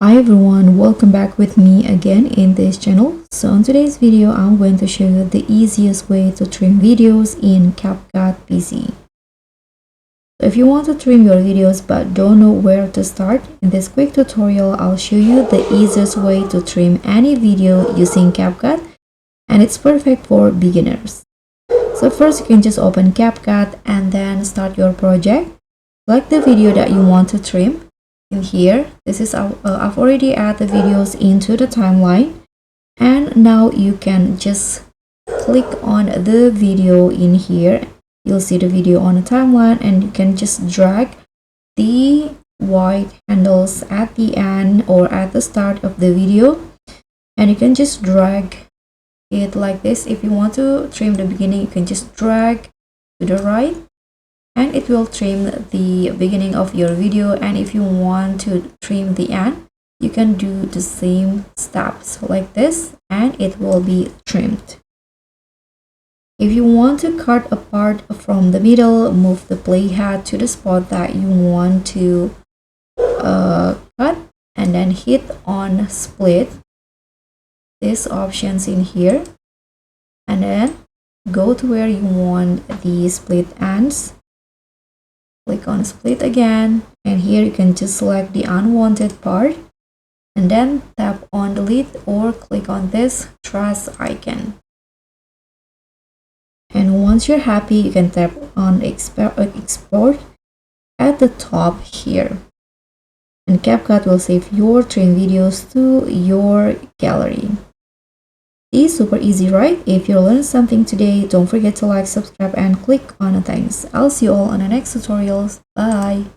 Hi everyone, welcome back with me again in this channel. So in today's video, I'm going to show you the easiest way to trim videos in CapCut PC. So if you want to trim your videos but don't know where to start, in this quick tutorial, I'll show you the easiest way to trim any video using CapCut, and it's perfect for beginners. So first, you can just open CapCut and then start your project. Select the video that you want to trim. In here, this is I've already added the videos into the timeline, and now you can just click on the video in here. You'll see the video on the timeline, and you can just drag the white handles at the end or at the start of the video, and you can just drag it like this. If you want to trim the beginning, you can just drag to the right and it will trim the beginning of your video, and if you want to trim the end, you can do the same steps like this and it will be trimmed. If you want to cut a part from the middle, move the playhead to the spot that you want to cut, and then hit on split, these options in here, and then go to where you want the split ends. Click on split again, and here you can just select the unwanted part and then tap on delete or click on this trash icon. And once you're happy, you can tap on export at the top here, and CapCut will save your trim videos to your gallery. It's super easy, right? If you learned something today, don't forget to like, subscribe, and click on the thanks. I'll see you all on the next tutorials. Bye!